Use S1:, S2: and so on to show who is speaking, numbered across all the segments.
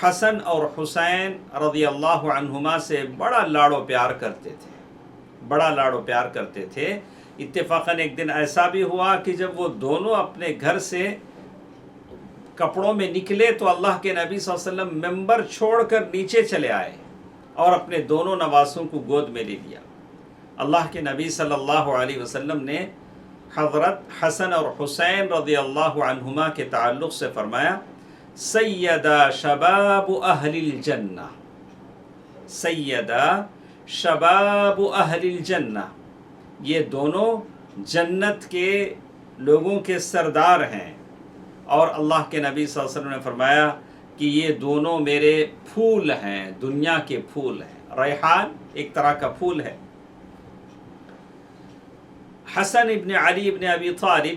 S1: حسن اور حسین رضی اللہ عنہما سے بڑا لاڑ و پیار کرتے تھے، بڑا لاڑ و پیار کرتے تھے۔ اتفاقاً ایک دن ایسا بھی ہوا کہ جب وہ دونوں اپنے گھر سے کپڑوں میں نکلے تو اللہ کے نبی صلی اللہ علیہ وسلم ممبر چھوڑ کر نیچے چلے آئے اور اپنے دونوں نواسوں کو گود میں لے لیا۔ اللہ کے نبی صلی اللہ علیہ وسلم نے حضرت حسن اور حسین رضی اللہ عنہما کے تعلق سے فرمایا سیدہ شباب اہل الجنہ، سیدہ شباب اہل الجنہ، یہ دونوں جنت کے لوگوں کے سردار ہیں۔ اور اللہ کے نبی صلی اللہ علیہ وسلم نے فرمایا کہ یہ دونوں میرے پھول ہیں، دنیا کے پھول ہیں۔ ریحان ایک طرح کا پھول ہے۔ حسن ابن علی ابن ابی طالب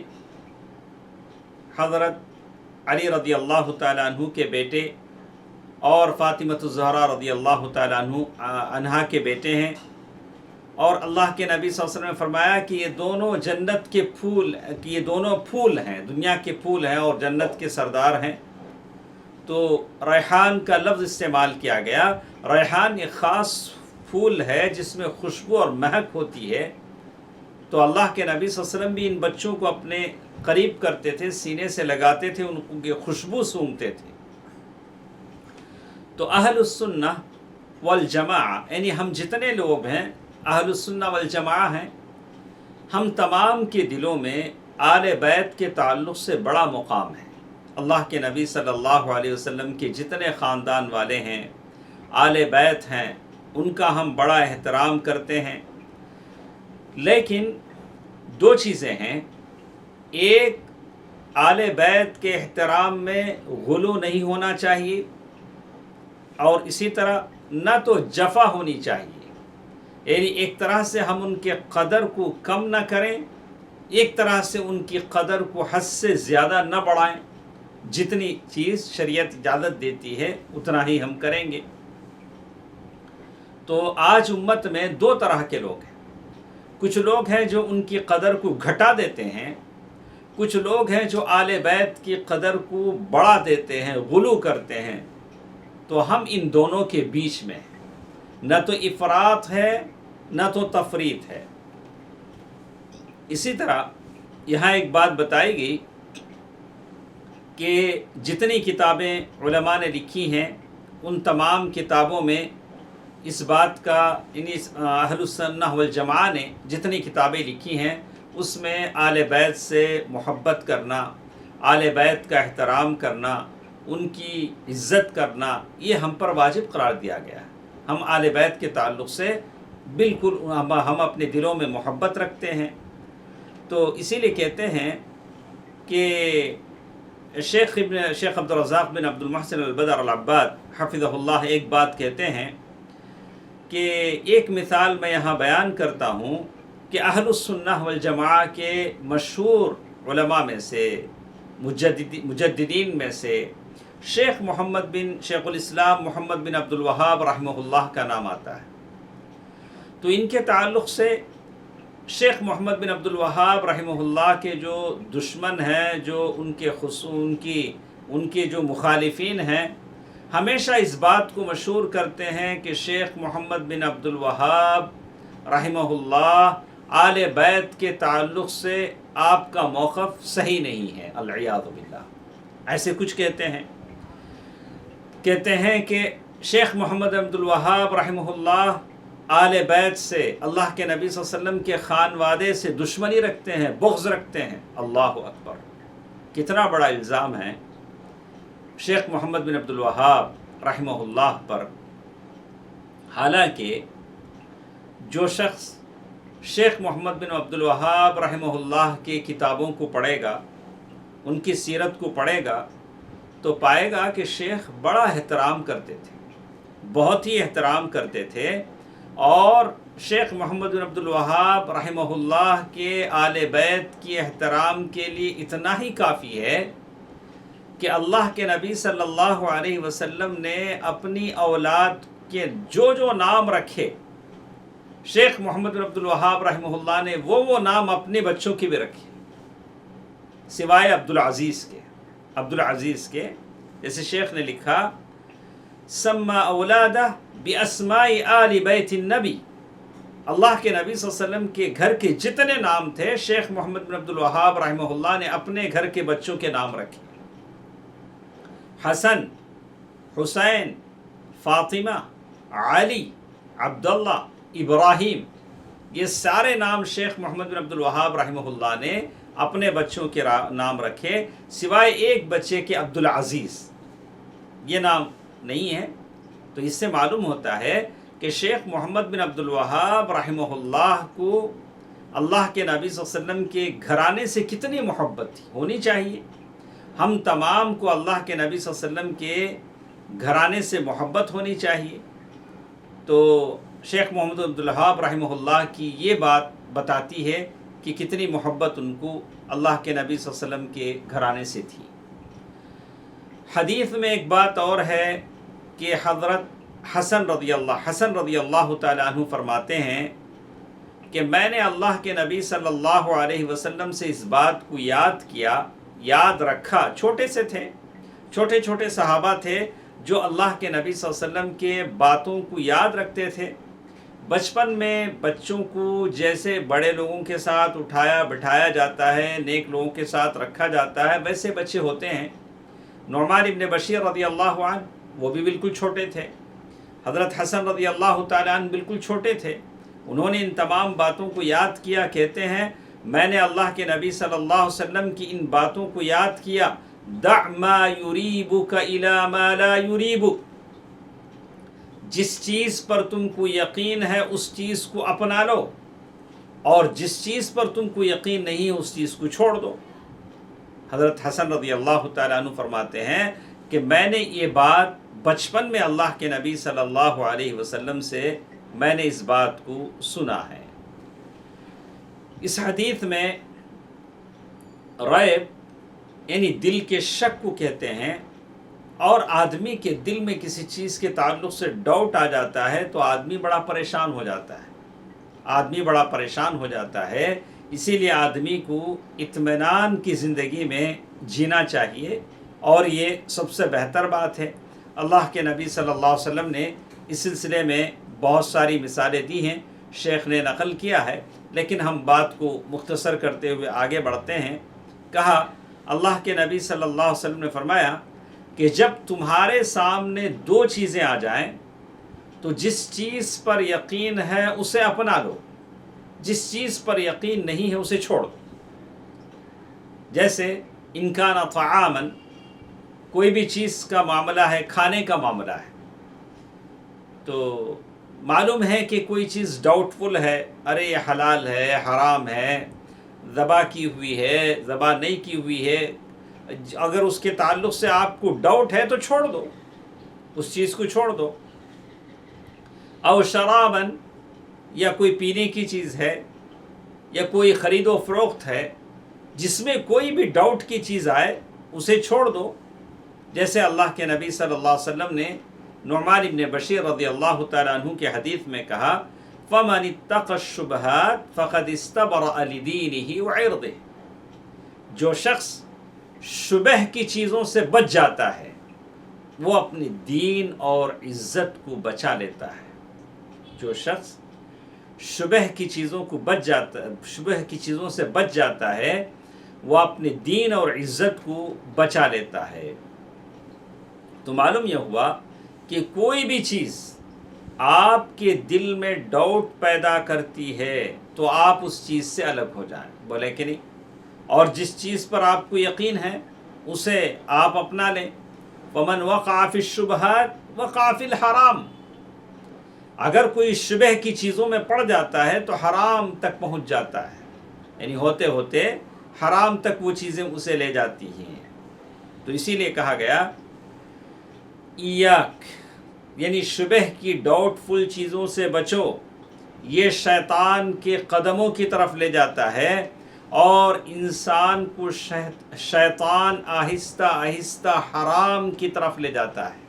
S1: حضرت علی رضی اللہ تعالیٰ عنہ کے بیٹے اور فاطمۃ الزہرا رضی اللہ تعالیٰ عنہا کے بیٹے ہیں، اور اللہ کے نبی صلی اللہ علیہ وسلم نے فرمایا کہ یہ دونوں جنت کے پھول، کہ یہ دونوں پھول ہیں، دنیا کے پھول ہیں اور جنت کے سردار ہیں۔ تو ریحان کا لفظ استعمال کیا گیا۔ ریحان ایک خاص پھول ہے جس میں خوشبو اور مہک ہوتی ہے، تو اللہ کے نبی صلی اللہ علیہ وسلم بھی ان بچوں کو اپنے قریب کرتے تھے، سینے سے لگاتے تھے، ان کی خوشبو سونگھتے تھے۔ تو اہل السنہ والجماعہ، یعنی ہم جتنے لوگ ہیں اہل السنہ والجماعہ ہیں، ہم تمام کے دلوں میں آل بیت کے تعلق سے بڑا مقام ہے۔ اللہ کے نبی صلی اللہ علیہ وسلم کے جتنے خاندان والے ہیں، آل بیت ہیں، ان کا ہم بڑا احترام کرتے ہیں۔ لیکن دو چیزیں ہیں، ایک آل بیت کے احترام میں غلو نہیں ہونا چاہیے، اور اسی طرح نہ تو جفا ہونی چاہیے، یعنی ایک طرح سے ہم ان کے قدر کو کم نہ کریں، ایک طرح سے ان کی قدر کو حد سے زیادہ نہ بڑھائیں۔ جتنی چیز شریعت اجازت دیتی ہے اتنا ہی ہم کریں گے۔ تو آج امت میں دو طرح کے لوگ ہیں، کچھ لوگ ہیں جو ان کی قدر کو گھٹا دیتے ہیں، کچھ لوگ ہیں جو آل بیت کی قدر کو بڑھا دیتے ہیں، غلو کرتے ہیں۔ تو ہم ان دونوں کے بیچ میں ہیں، نہ تو افراط ہے نہ تو تفریط ہے۔ اسی طرح یہاں ایک بات بتائی گئی کہ جتنی کتابیں علماء نے لکھی ہیں ان تمام کتابوں میں اس بات کا، یعنی اہل السنہ والجماعہ نے جتنی کتابیں لکھی ہیں اس میں آل بیت سے محبت کرنا، آل بیت کا احترام کرنا، ان کی عزت کرنا، یہ ہم پر واجب قرار دیا گیا ہے۔ ہم آل بیت کے تعلق سے بالکل ہم اپنے دلوں میں محبت رکھتے ہیں۔ تو اسی لیے کہتے ہیں کہ شیخ عبد الرزاق بن عبد المحسن البدر العباد حفظہ اللہ ایک بات کہتے ہیں کہ ایک مثال میں یہاں بیان کرتا ہوں کہ اہل السنہ والجماعہ کے مشہور علماء میں سے، مجددین میں سے شیخ شیخ الاسلام محمد بن عبد الوہاب رحمہ اللہ کا نام آتا ہے۔ تو ان کے تعلق سے شیخ محمد بن عبد الوہاب رحمہ اللہ کے جو دشمن ہیں، جو ان کے جو مخالفین ہیں، ہمیشہ اس بات کو مشہور کرتے ہیں کہ شیخ محمد بن عبد الوہاب رحمہ اللہ آل بیت کے تعلق سے آپ کا موقف صحیح نہیں ہے، العیاذ باللہ، ایسے کچھ کہتے ہیں کہ شیخ محمد بن عبد الوہاب رحمہ اللہ آل بیت سے، اللہ کے نبی صلی اللہ علیہ وسلم کے خانوادے سے دشمنی رکھتے ہیں، بغض رکھتے ہیں۔ اللہ اکبر، کتنا بڑا الزام ہے شیخ محمد بن عبد الوہاب رحمہ اللہ پر۔ حالانکہ جو شخص شیخ محمد بن عبد الوہاب رحمہ اللہ کی کتابوں کو پڑھے گا، ان کی سیرت کو پڑھے گا، تو پائے گا کہ شیخ بڑا احترام کرتے تھے، بہت ہی احترام کرتے تھے، اور شیخ محمد بن عبد الوہاب رحمہ اللہ کے آل بیت کی احترام کے لیے اتنا ہی کافی ہے کہ اللہ کے نبی صلی اللہ علیہ وسلم نے اپنی اولاد کے جو نام رکھے، شیخ محمد بن عبد الوہاب رحمہ اللہ نے وہ نام اپنے بچوں کے بھی رکھے، سوائے عبد العزیز کے۔ جیسے شیخ نے لکھا سما اولادہ باسماء آل بیت النبی، اللہ کے نبی صلی اللہ علیہ وسلم کے گھر کے جتنے نام تھے شیخ محمد بن عبد الوہاب رحمہ اللہ نے اپنے گھر کے بچوں کے نام رکھے۔ حسن، حسین، فاطمہ، علی، عبداللہ، ابراہیم، یہ سارے نام شیخ محمد بن عبد الوہاب رحمہ اللہ نے اپنے بچوں کے نام رکھے، سوائے ایک بچے کے عبدالعزیز، یہ نام نہیں ہے۔ تو اس سے معلوم ہوتا ہے کہ شیخ محمد بن عبد الوہاب رحمہ اللہ کو اللہ کے نبی صلی اللہ علیہ وسلم کے گھرانے سے کتنی محبت تھی، ہونی چاہیے۔ ہم تمام کو اللہ کے نبی صلی اللہ علیہ وسلم کے گھرانے سے محبت ہونی چاہیے۔ تو شیخ محمد بن عبد الوہاب رحمہ اللہ کی یہ بات بتاتی ہے کہ کتنی محبت ان کو اللہ کے نبی صلی اللہ علیہ وسلم کے گھرانے سے تھی۔ حدیث میں ایک بات اور ہے کہ حضرت حسن رضی اللہ تعالیٰ عنہ فرماتے ہیں کہ میں نے اللہ کے نبی صلی اللہ علیہ وسلم سے اس بات کو یاد رکھا، چھوٹے سے تھے، چھوٹے چھوٹے صحابہ تھے جو اللہ کے نبی صلی اللہ علیہ وسلم کے باتوں کو یاد رکھتے تھے۔ بچپن میں بچوں کو جیسے بڑے لوگوں کے ساتھ اٹھایا بٹھایا جاتا ہے، نیک لوگوں کے ساتھ رکھا جاتا ہے، ویسے بچے ہوتے ہیں۔ نعمان ابن بشیر رضی اللہ عنہ وہ بھی بالکل چھوٹے تھے، حضرت حسن رضی اللہ تعالیٰ عنہ بالکل چھوٹے تھے، انہوں نے ان تمام باتوں کو یاد کیا۔ کہتے ہیں میں نے اللہ کے نبی صلی اللہ علیہ وسلم کی ان باتوں کو یاد کیا، دع ما یریبک الی ما لا یریبک، جس چیز پر تم کو یقین ہے اس چیز کو اپنا لو، اور جس چیز پر تم کو یقین نہیں ہے اس چیز کو چھوڑ دو۔ حضرت حسن رضی اللہ تعالیٰ عنہ فرماتے ہیں کہ میں نے یہ بات بچپن میں اللہ کے نبی صلی اللہ علیہ وسلم سے میں نے اس بات کو سنا ہے۔ اس حدیث میں ریب یعنی دل کے شک کو کہتے ہیں، اور آدمی کے دل میں کسی چیز کے تعلق سے ڈاؤٹ آ جاتا ہے تو آدمی بڑا پریشان ہو جاتا ہے، اسی لیے آدمی کو اطمینان کی زندگی میں جینا چاہیے، اور یہ سب سے بہتر بات ہے۔ اللہ کے نبی صلی اللہ علیہ وسلم نے اس سلسلے میں بہت ساری مثالیں دی ہیں، شیخ نے نقل کیا ہے، لیکن ہم بات کو مختصر کرتے ہوئے آگے بڑھتے ہیں۔ کہا اللہ کے نبی صلی اللہ علیہ وسلم نے فرمایا کہ جب تمہارے سامنے دو چیزیں آ جائیں تو جس چیز پر یقین ہے اسے اپنا لو، جس چیز پر یقین نہیں ہے اسے چھوڑ دو۔ جیسے ان کان طعاما، کوئی بھی چیز کا معاملہ ہے، کھانے کا معاملہ ہے، تو معلوم ہے کہ کوئی چیز ڈاؤٹ فل ہے، ارے یہ حلال ہے حرام ہے، ذبح کی ہوئی ہے ذبح نہیں کی ہوئی ہے، اگر اس کے تعلق سے آپ کو ڈاؤٹ ہے تو چھوڑ دو، اس چیز کو چھوڑ دو۔ او شرابن، یا کوئی پینے کی چیز ہے یا کوئی خرید و فروخت ہے جس میں کوئی بھی ڈاؤٹ کی چیز آئے اسے چھوڑ دو۔ جیسے اللہ کے نبی صلی اللہ علیہ وسلم نے نعمان ابن بشیر رضی اللہ تعالیٰ عنہ کے حدیث میں کہا فَمَنِ اتَّقَى الشُّبْهَاتِ فَقَدْ اسْتَبْرَأَ لِدِينِهِ وَعِرْضِهِ، جو شخص شبہ کی چیزوں سے بچ جاتا ہے وہ اپنی دین اور عزت کو بچا لیتا ہے۔ جو شخص شبہ کی چیزوں سے بچ جاتا ہے وہ اپنے دین اور عزت کو بچا لیتا ہے۔ تو معلوم یہ ہوا کہ کوئی بھی چیز آپ کے دل میں ڈاؤٹ پیدا کرتی ہے تو آپ اس چیز سے الگ ہو جائیں، بولے کہ نہیں، اور جس چیز پر آپ کو یقین ہے اسے آپ اپنا لیں۔ وَمَنْ وَقَعَ فِي الشُّبْهَاتِ وَقَعَ فِي الْحَرَامِ، اگر کوئی شبہ کی چیزوں میں پڑ جاتا ہے تو حرام تک پہنچ جاتا ہے، یعنی ہوتے ہوتے حرام تک وہ چیزیں اسے لے جاتی ہیں۔ تو اسی لیے کہا گیا ایاک، یعنی شبہ کی ڈاؤٹ فل چیزوں سے بچو، یہ شیطان کے قدموں کی طرف لے جاتا ہے، اور انسان کو شیطان آہستہ آہستہ حرام کی طرف لے جاتا ہے۔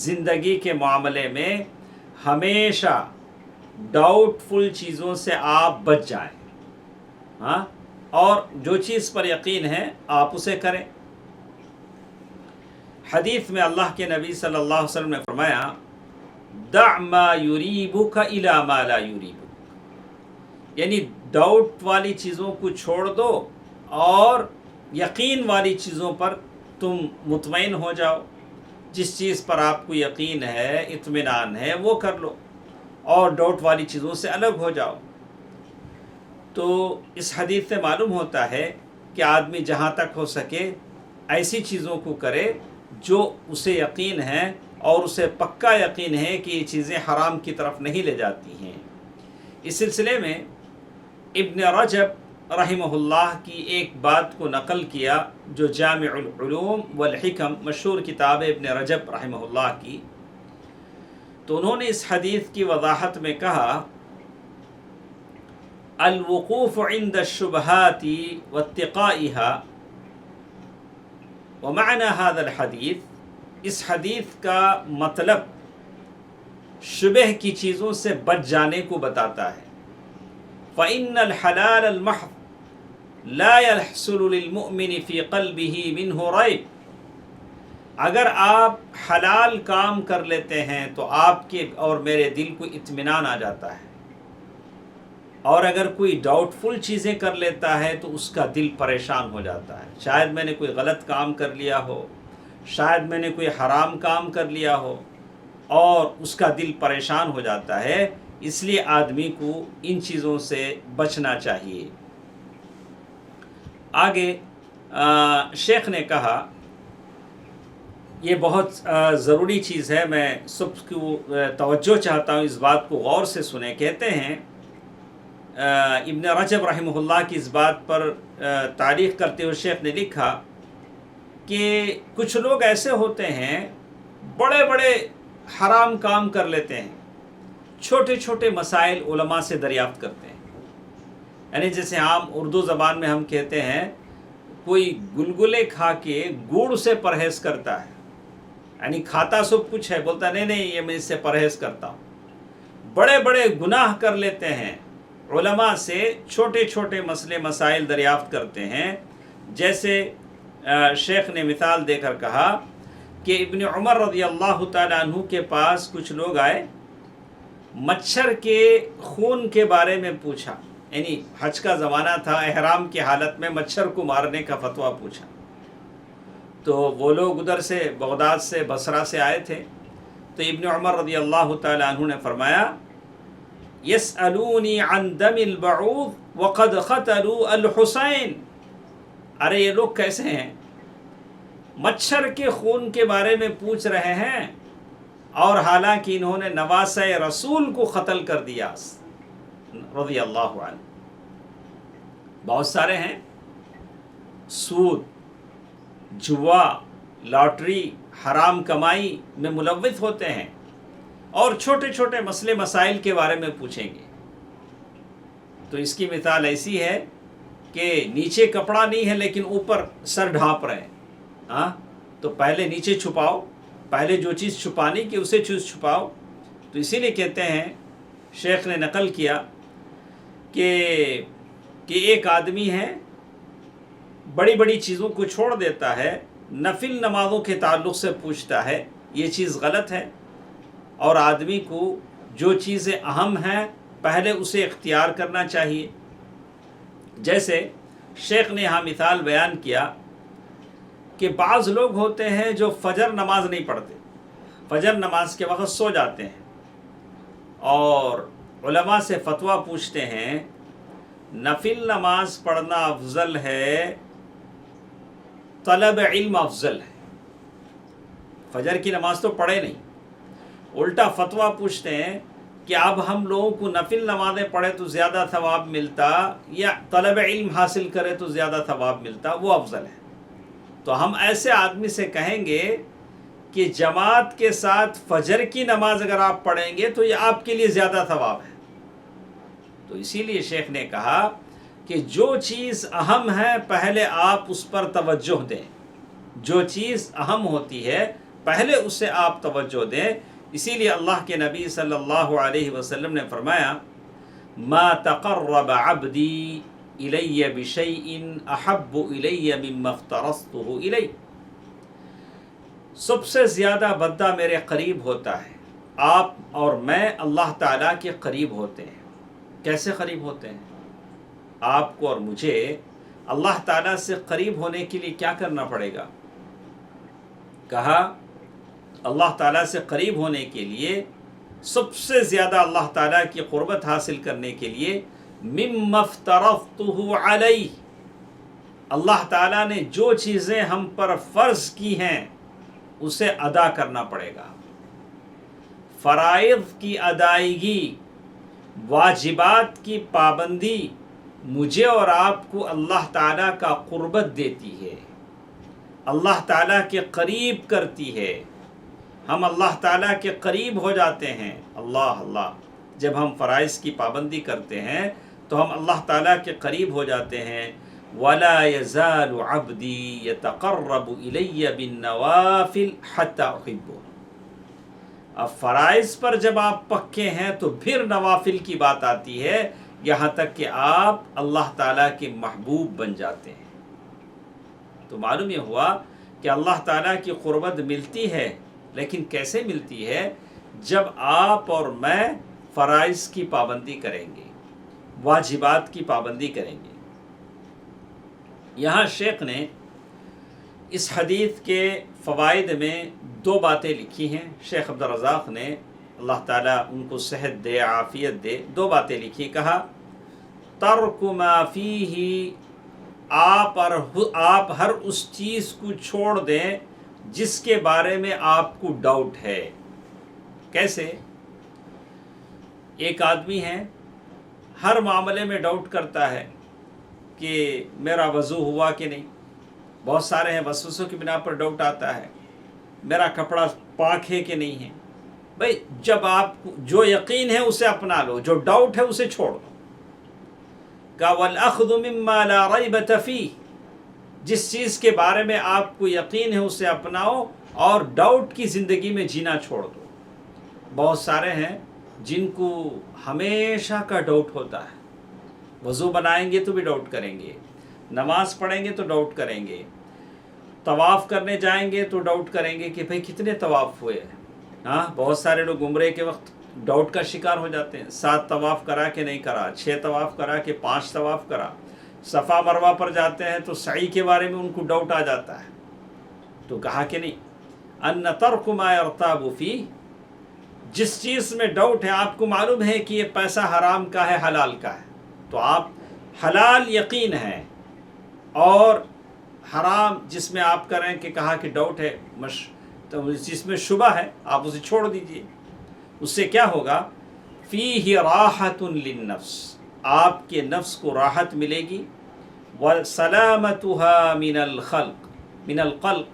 S1: زندگی کے معاملے میں ہمیشہ ڈاؤٹ فل چیزوں سے آپ بچ جائیں، اور جو چیز پر یقین ہے آپ اسے کریں۔ حدیث میں اللہ کے نبی صلی اللہ علیہ وسلم نے فرمایا دع ما یریبک الی ما لا یریبک، یعنی ڈاؤٹ والی چیزوں کو چھوڑ دو اور یقین والی چیزوں پر تم مطمئن ہو جاؤ. جس چیز پر آپ کو یقین ہے، اطمینان ہے، وہ کر لو اور ڈاؤٹ والی چیزوں سے الگ ہو جاؤ. تو اس حدیث سے معلوم ہوتا ہے کہ آدمی جہاں تک ہو سکے ایسی چیزوں کو کرے جو اسے یقین ہے اور اسے پکا یقین ہے کہ یہ چیزیں حرام کی طرف نہیں لے جاتی ہیں. اس سلسلے میں ابن رجب رحمہ اللہ کی ایک بات کو نقل کیا جو جامع العلوم والحکم مشہور کتاب ہے ابن رجب رحمہ اللہ کی. تو انہوں نے اس حدیث کی وضاحت میں کہا الوقوف عند الشبہات واتقائها، ومعنى هذا الحدیث، اس حدیث کا مطلب شبہ کی چیزوں سے بچ جانے کو بتاتا ہے. فإن الحلال المحض لا يحصل للمؤمن في قلبه منه ريب، اگر آپ حلال کام کر لیتے ہیں تو آپ کے اور میرے دل کو اطمینان آ جاتا ہے، اور اگر کوئی ڈاؤٹ فل چیزیں کر لیتا ہے تو اس کا دل پریشان ہو جاتا ہے. شاید میں نے کوئی غلط کام کر لیا ہو، شاید میں نے کوئی حرام کام کر لیا ہو، اور اس کا دل پریشان ہو جاتا ہے. اس لیے آدمی کو ان چیزوں سے بچنا چاہیے. آگے شیخ نے کہا یہ بہت ضروری چیز ہے، میں سب کو توجہ چاہتا ہوں، اس بات کو غور سے سنیں. کہتے ہیں ابن رجب رحمہ اللہ کی اس بات پر تعلیق کرتے ہوئے شیخ نے لکھا کہ کچھ لوگ ایسے ہوتے ہیں بڑے بڑے حرام کام کر لیتے ہیں، چھوٹے چھوٹے مسائل علماء سے دریافت کرتے ہیں. یعنی جیسے عام اردو زبان میں ہم کہتے ہیں کوئی گلگلے کھا کے گڑ سے پرہیز کرتا ہے، یعنی کھاتا سب کچھ ہے، بولتا نہیں یہ میں اس سے پرہیز کرتا ہوں. بڑے بڑے گناہ کر لیتے ہیں، علماء سے چھوٹے چھوٹے مسئلے مسائل دریافت کرتے ہیں. جیسے شیخ نے مثال دے کر کہا کہ ابن عمر رضی اللہ تعالیٰ عنہ کے پاس کچھ لوگ آئے، مچھر کے خون کے بارے میں پوچھا. یعنی حج کا زمانہ تھا، احرام کی حالت میں مچھر کو مارنے کا فتویٰ پوچھا. تو وہ لوگ ادھر سے بغداد سے بصرہ سے آئے تھے. تو ابن عمر رضی اللہ تعالیٰ عنہ نے فرمایا یسألونی عن دم البعوض وقد قتلوا الحسین، ارے یہ لوگ کیسے ہیں، مچھر کے خون کے بارے میں پوچھ رہے ہیں اور حالانکہ انہوں نے نواسۂ رسول کو قتل کر دیا رضی اللہ عنہ. بہت سارے ہیں، سود، جوا، لاٹری، حرام کمائی میں ملوث ہوتے ہیں اور چھوٹے چھوٹے مسئلے مسائل کے بارے میں پوچھیں گے. تو اس کی مثال ایسی ہے کہ نیچے کپڑا نہیں ہے لیکن اوپر سر ڈھانپ رہے ہیں. ہاں تو پہلے نیچے چھپاؤ، پہلے جو چیز چھپانی کی اسے چیز چھپاؤ. تو اسی لیے کہتے ہیں، شیخ نے نقل کیا کہ ایک آدمی ہے بڑی بڑی چیزوں کو چھوڑ دیتا ہے، نفل نمازوں کے تعلق سے پوچھتا ہے، یہ چیز غلط ہے. اور آدمی کو جو چیزیں اہم ہیں پہلے اسے اختیار کرنا چاہیے. جیسے شیخ نے یہاں مثال بیان کیا کہ بعض لوگ ہوتے ہیں جو فجر نماز نہیں پڑھتے، فجر نماز کے وقت سو جاتے ہیں اور علماء سے فتویٰ پوچھتے ہیں نفل نماز پڑھنا افضل ہے، طلب علم افضل ہے. فجر کی نماز تو پڑھے نہیں، الٹا فتویٰ پوچھتے ہیں کہ اب ہم لوگوں کو نفل نمازیں پڑھے تو زیادہ ثواب ملتا یا طلب علم حاصل کرے تو زیادہ ثواب ملتا، وہ افضل ہے. تو ہم ایسے آدمی سے کہیں گے کہ جماعت کے ساتھ فجر کی نماز اگر آپ پڑھیں گے تو یہ آپ کے لیے زیادہ ثواب ہے. تو اسی لیے شیخ نے کہا کہ جو چیز اہم ہے پہلے آپ اس پر توجہ دیں، جو چیز اہم ہوتی ہے پہلے اسے آپ توجہ دیں. اسی لیے اللہ کے نبی صلی اللہ علیہ وسلم نے فرمایا ما تقرب عبدی الی بشیء احب الی مما افترضته الی. سب سے زیادہ بندہ میرے قریب ہوتا ہے، آپ اور میں اللہ تعالیٰ کے قریب ہوتے ہیں۔ کیسے قریب ہوتے ہیں؟ آپ کو اور مجھے اللہ تعالیٰ سے قریب ہونے کے لیے کیا کرنا پڑے گا؟ کہا اللہ تعالیٰ سے قریب ہونے کے لیے، سب سے زیادہ اللہ تعالیٰ کی قربت حاصل کرنے کے لیے مما افترضتہ علیہ، اللہ تعالیٰ نے جو چیزیں ہم پر فرض کی ہیں اسے ادا کرنا پڑے گا۔ فرائض کی ادائیگی، واجبات کی پابندی مجھے اور آپ کو اللہ تعالیٰ کا قربت دیتی ہے، اللہ تعالیٰ کے قریب کرتی ہے، ہم اللہ تعالیٰ کے قریب ہو جاتے ہیں۔ اللہ جب ہم فرائض کی پابندی کرتے ہیں تو ہم اللہ تعالیٰ کے قریب ہو جاتے ہیں۔ وَلَا يَزَالُ عَبْدِي يَتَقَرَّبُ إِلَيَّ بِالنَّوَافِلِ حَتَّى أُحِبُّهُ۔ اب فرائض پر جب آپ پکے ہیں تو پھر نوافل کی بات آتی ہے، یہاں تک کہ آپ اللہ تعالیٰ کے محبوب بن جاتے ہیں۔ تو معلوم یہ ہوا کہ اللہ تعالیٰ کی قربت ملتی ہے، لیکن کیسے ملتی ہے؟ جب آپ اور میں فرائض کی پابندی کریں گے، واجبات کی پابندی کریں گے۔ یہاں شیخ نے اس حدیث کے فوائد میں 2 باتیں لکھی ہیں۔ شیخ عبدالرزاق نے، اللہ تعالیٰ ان کو صحت دے، عافیت دے، 2 باتیں لکھی۔ کہا ترک ما فیہ، آپ ہر اس چیز کو چھوڑ دیں جس کے بارے میں آپ کو ڈاؤٹ ہے۔ کیسے؟ ایک آدمی ہے، ہر معاملے میں ڈاؤٹ کرتا ہے کہ میرا وضو ہوا کہ نہیں۔ بہت سارے ہیں، وسوسوں کی بنا پر ڈاؤٹ آتا ہے، میرا کپڑا پاک ہے کہ نہیں ہے۔ بھائی جب آپ کو جو یقین ہے اسے اپنا لو، جو ڈاؤٹ ہے اسے چھوڑ دو۔ کہ وَالْأَخْذُ مِمَّا لَا رَيْبَةَ فِيهِ، جس چیز کے بارے میں آپ کو یقین ہے اسے اپناؤ اور ڈاؤٹ کی زندگی میں جینا چھوڑ دو۔ بہت سارے ہیں جن کو ہمیشہ کا ڈاؤٹ ہوتا ہے، وضو بنائیں گے تو بھی ڈاؤٹ کریں گے، نماز پڑھیں گے تو ڈاؤٹ کریں گے، طواف کرنے جائیں گے تو ڈاؤٹ کریں گے کہ بھئی کتنے طواف ہوئے ہیں۔ ہاں، بہت سارے لوگ عمرے کے وقت ڈاؤٹ کا شکار ہو جاتے ہیں، 7 طواف کرا کہ نہیں کرا، 6 طواف کرا کہ 5 طواف کرا۔ صفا مروہ پر جاتے ہیں تو سعی کے بارے میں ان کو ڈاؤٹ آ جاتا ہے۔ تو کہا کہ نہیں، ان ترک ما یرتاب فیہ، جس چیز میں ڈاؤٹ ہے، آپ کو معلوم ہے کہ یہ پیسہ حرام کا ہے حلال کا ہے، تو آپ حلال یقین ہے، اور حرام جس میں آپ کریں کہ کہا کہ ڈاؤٹ ہے، تو جس میں شبہ ہے آپ اسے چھوڑ دیجئے۔ اس سے کیا ہوگا؟ فیہ راحت للنفس، آپ کے نفس کو راحت ملے گی، وسلامتها من القلق،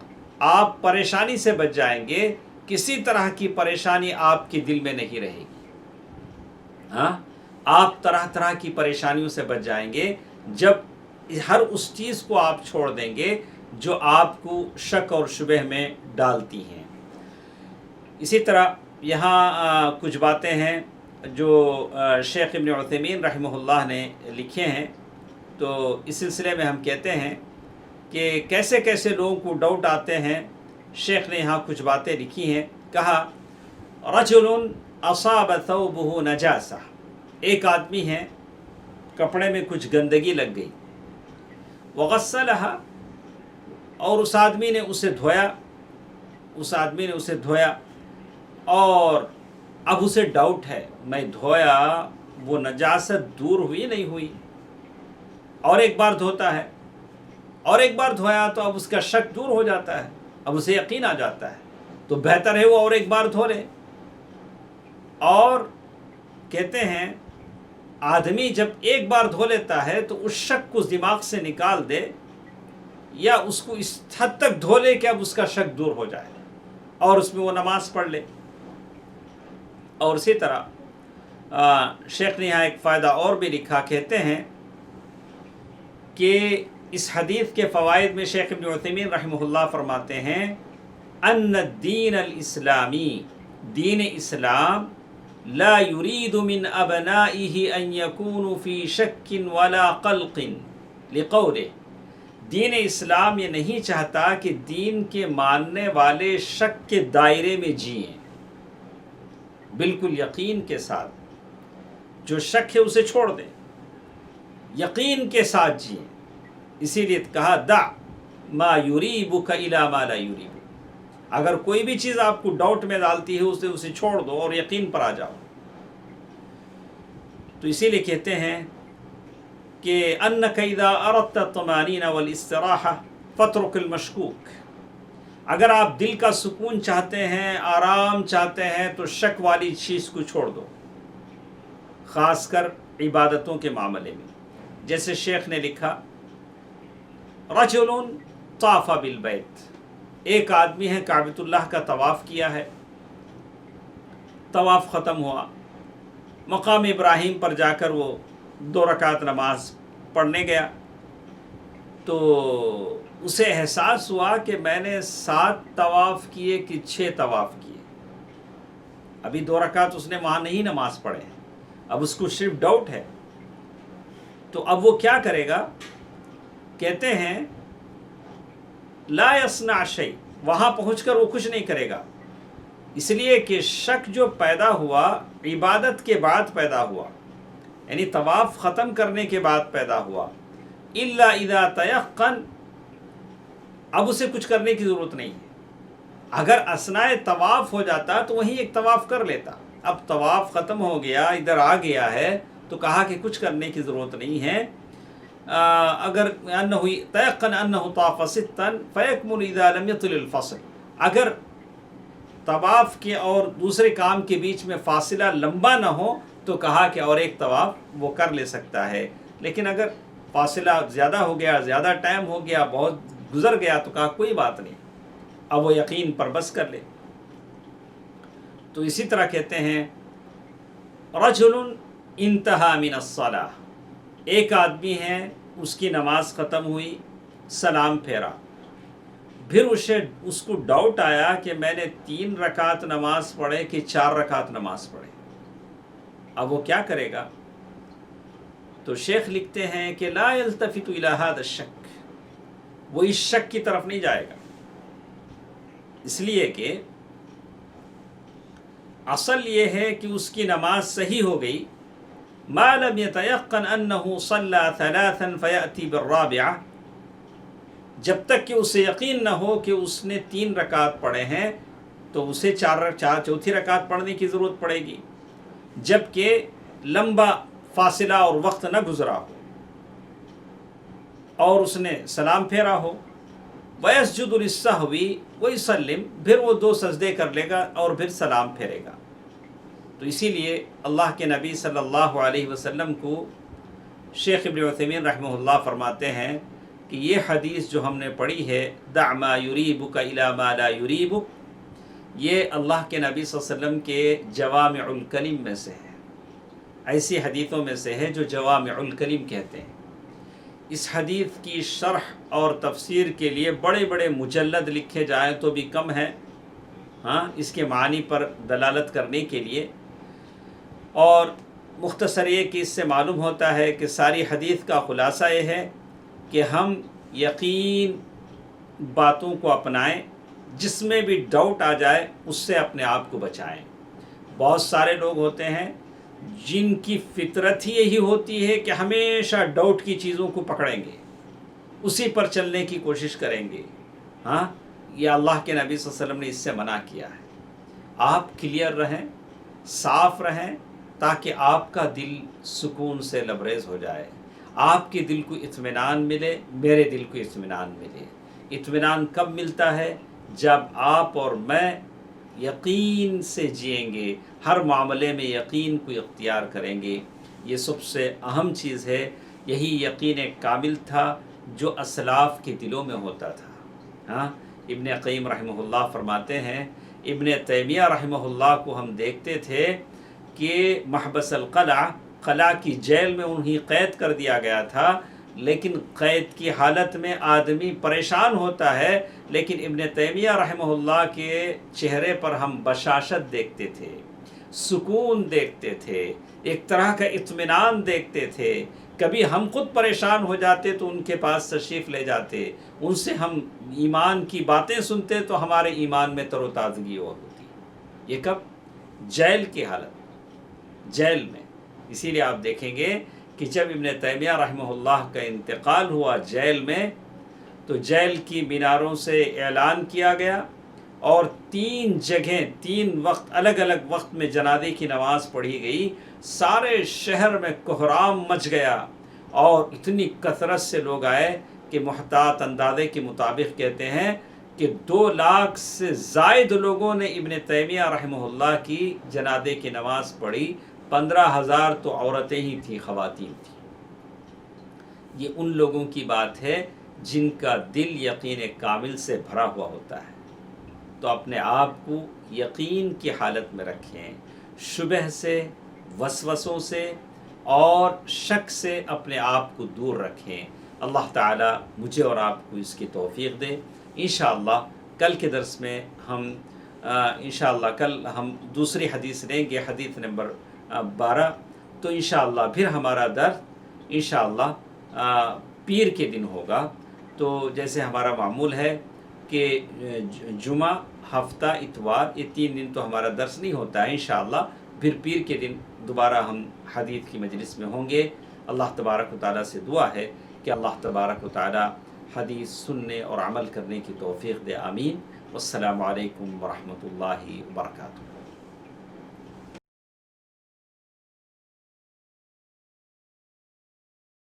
S1: آپ پریشانی سے بچ جائیں گے، کسی طرح کی پریشانی آپ کے دل میں نہیں رہے گی۔ ہاں، آپ طرح طرح کی پریشانیوں سے بچ جائیں گے جب ہر اس چیز کو آپ چھوڑ دیں گے جو آپ کو شک اور شبہ میں ڈالتی ہیں۔ اسی طرح یہاں کچھ باتیں ہیں جو شیخ ابن عثیمین رحمہ اللہ نے لکھے ہیں، تو اس سلسلے میں ہم کہتے ہیں کہ کیسے کیسے لوگوں کو ڈاؤٹ آتے ہیں۔ شیخ نے یہاں کچھ باتیں لکھی ہیں۔ کہا رجل اصاب ثوبہ نجاسہ، ایک آدمی ہے کپڑے میں کچھ گندگی لگ گئی، وغسلها، اور اس آدمی نے اسے دھویا، اور اب اسے ڈاؤٹ ہے میں دھویا وہ نجاست دور ہوئی نہیں ہوئی، اور ایک بار دھوتا ہے، اور ایک بار دھویا تو اب اس کا شک دور ہو جاتا ہے، اب اسے یقین آ جاتا ہے، تو بہتر ہے وہ اور ایک بار دھو لے۔ اور کہتے ہیں آدمی جب ایک بار دھو لیتا ہے تو اس شک کو دماغ سے نکال دے، یا اس کو اس حد تک دھو لے کہ اب اس کا شک دور ہو جائے، اور اس میں وہ نماز پڑھ لے۔ اور اسی طرح شیخ نے یہاں ایک فائدہ اور بھی لکھا، کہتے ہیں کہ اس حدیث کے فوائد میں شیخ ابن عثیمین رحمہ اللہ فرماتے ہیں ان الدین الاسلامی، دین اسلام لا يريد من ابنائه ان يكونوا في شك ولا قلق، لقوله، دین اسلام یہ نہیں چاہتا کہ دین کے ماننے والے شک کے دائرے میں جئیں، بالکل یقین کے ساتھ، جو شک ہے اسے چھوڑ دیں، یقین کے ساتھ جئیں۔ اسی لیے کہا دع ما یریبک الی ما لا یریبک، اگر کوئی بھی چیز آپ کو ڈاؤٹ میں ڈالتی ہے اسے چھوڑ دو اور یقین پر آ جاؤ۔ تو اسی لیے کہتے ہیں کہ انک اذا اردت الطمانین والاستراحہ فاترک المشکوک، اگر آپ دل کا سکون چاہتے ہیں، آرام چاہتے ہیں، تو شک والی چیز کو چھوڑ دو، خاص کر عبادتوں کے معاملے میں۔ جیسے شیخ نے لکھا رجل طاف بالبیت، ایک آدمی ہے کعبۃ اللہ کا طواف کیا ہے، طواف ختم ہوا، مقام ابراہیم پر جا کر وہ 2 رکعت نماز پڑھنے گیا، تو اسے احساس ہوا کہ میں نے 7 طواف کیے کہ 6 طواف کیے۔ ابھی 2 رکعت اس نے وہاں نہیں نماز پڑھے ہیں، اب اس کو صرف ڈاؤٹ ہے، تو اب وہ کیا کرے گا؟ کہتے ہیں لا یصنع شیء، وہاں پہنچ کر وہ کچھ نہیں کرے گا، اس لیے کہ شک جو پیدا ہوا عبادت کے بعد پیدا ہوا، یعنی طواف ختم کرنے کے بعد پیدا ہوا۔ الا اذا تیقن، اب اسے کچھ کرنے کی ضرورت نہیں ہے، اگر اثناء طواف ہو جاتا تو وہیں ایک طواف کر لیتا، اب طواف ختم ہو گیا، ادھر آ گیا ہے، تو کہا کہ کچھ کرنے کی ضرورت نہیں ہے۔ اگر انہ تیقن انہ طاف ستا فیکمل اذا لم یطل الفصل، اگر طواف کے اور دوسرے کام کے بیچ میں فاصلہ لمبا نہ ہو تو کہا کہ اور ایک طواف وہ کر لے سکتا ہے، لیکن اگر فاصلہ زیادہ ہو گیا، زیادہ ٹائم ہو گیا، بہت گزر گیا، تو کہا کوئی بات نہیں، اب وہ یقین پر بس کر لے۔ تو اسی طرح کہتے ہیں رجل انتہا من الصلاۃ، ایک آدمی ہے اس کی نماز ختم ہوئی، سلام پھیرا، پھر اس کو ڈاؤٹ آیا کہ میں نے 3 رکعت نماز پڑھے کہ 4 رکعت نماز پڑھے، اب وہ کیا کرے گا؟ تو شیخ لکھتے ہیں کہ لا یلتفت الی ھذا الشک، وہ اس شک کی طرف نہیں جائے گا، اس لیے کہ اصل یہ ہے کہ اس کی نماز صحیح ہو گئی، ما لم یتیقن انہ صلی 3 فیأتی بالرابعہ، جب تک کہ اسے یقین نہ ہو کہ اس نے 3 رکعت پڑھے ہیں تو اسے چوتھی رکعت پڑھنے کی ضرورت پڑے گی، جبکہ لمبا فاصلہ اور وقت نہ گزرا ہو اور اس نے سلام پھیرا ہو۔ وَيَسْجُدُ لِلسَّهْوِ وَيُسَلِّمْ، پھر وہ 2 سجدے کر لے گا اور پھر سلام پھیرے گا۔ تو اسی لیے اللہ کے نبی صلی اللہ علیہ وسلم کو شیخ ابن عثیمین رحمہ اللہ فرماتے ہیں کہ یہ حدیث جو ہم نے پڑھی ہے دع ما یریبک الی ما لا یریبک، یہ اللہ کے نبی صلی اللہ علیہ وسلم کے جوامع الکلم میں سے ہے، ایسی حدیثوں میں سے ہے جو جوامع الکلم کہتے ہیں۔ اس حدیث کی شرح اور تفسیر کے لیے بڑے بڑے مجلد لکھے جائیں تو بھی کم ہے، اس کے معنی پر دلالت کرنے کے لیے، اور مختصر یہ کہ اس سے معلوم ہوتا ہے کہ ساری حدیث کا خلاصہ یہ ہے کہ ہم یقین باتوں کو اپنائیں، جس میں بھی ڈاؤٹ آ جائے اس سے اپنے آپ کو بچائیں۔ بہت سارے لوگ ہوتے ہیں جن کی فطرت ہی یہی ہوتی ہے کہ ہمیشہ ڈاؤٹ کی چیزوں کو پکڑیں گے، اسی پر چلنے کی کوشش کریں گے۔ یہ اللہ کے نبی صلی اللہ علیہ وسلم نے اس سے منع کیا ہے۔ آپ کلیئر رہیں، صاف رہیں، تاکہ آپ کا دل سکون سے لبریز ہو جائے، آپ کے دل کو اطمینان ملے، میرے دل کو اطمینان ملے۔ اطمینان کب ملتا ہے؟ جب آپ اور میں یقین سے جئیں گے، ہر معاملے میں یقین کو اختیار کریں گے۔ یہ سب سے اہم چیز ہے، یہی یقین کامل تھا جو اسلاف کے دلوں میں ہوتا تھا۔ ابن قیم رحمہ اللہ فرماتے ہیں، ابن تیمیہ رحمہ اللہ کو ہم دیکھتے تھے کہ محبس القلعہ، قلعہ کی جیل میں انہیں قید کر دیا گیا تھا، لیکن قید کی حالت میں آدمی پریشان ہوتا ہے، لیکن ابن تیمیہ رحمہ اللہ کے چہرے پر ہم بشاشت دیکھتے تھے، سکون دیکھتے تھے، ایک طرح کا اطمینان دیکھتے تھے، کبھی ہم خود پریشان ہو جاتے تو ان کے پاس تشریف لے جاتے، ان سے ہم ایمان کی باتیں سنتے تو ہمارے ایمان میں تر و تازگی اور ہوتی. یہ کب؟ جیل کی حالت، جیل میں. اسی لیے آپ دیکھیں گے کہ جب ابن تیمیہ رحمہ اللہ کا انتقال ہوا جیل میں، تو جیل کی میناروں سے اعلان کیا گیا اور 3 جگہیں 3 وقت الگ الگ وقت میں جنازے کی نماز پڑھی گئی. سارے شہر میں کوہرام مچ گیا اور اتنی کثرت سے لوگ آئے کہ محتاط اندازے کے مطابق کہتے ہیں کہ 2 لاکھ سے زائد لوگوں نے ابن تیمیہ رحمہ اللہ کی جنازے کی نماز پڑھی. 15,000 تو عورتیں ہی تھیں، خواتین تھیں. یہ ان لوگوں کی بات ہے جن کا دل یقین کامل سے بھرا ہوا ہوتا ہے. تو اپنے آپ کو یقین کی حالت میں رکھیں، شبہ سے، وسوسوں سے اور شک سے اپنے آپ کو دور رکھیں. اللہ تعالی مجھے اور آپ کو اس کی توفیق دے. انشاءاللہ کل کے درس میں ہم انشاءاللہ کل ہم دوسری حدیث لیں گے، حدیث نمبر 12. تو انشاءاللہ پھر ہمارا درس انشاءاللہ پیر کے دن ہوگا. تو جیسے ہمارا معمول ہے کہ جمعہ، ہفتہ، اتوار، یہ 3 دن تو ہمارا درس نہیں ہوتا ہے. انشاءاللہ پھر پیر کے دن دوبارہ ہم حدیث کی مجلس میں ہوں گے. اللہ تبارک و تعالیٰ سے دعا ہے کہ اللہ تبارک و تعالیٰ حدیث سننے اور عمل کرنے کی توفیق دے. آمین. والسلام علیکم ورحمۃ اللہ وبرکاتہ.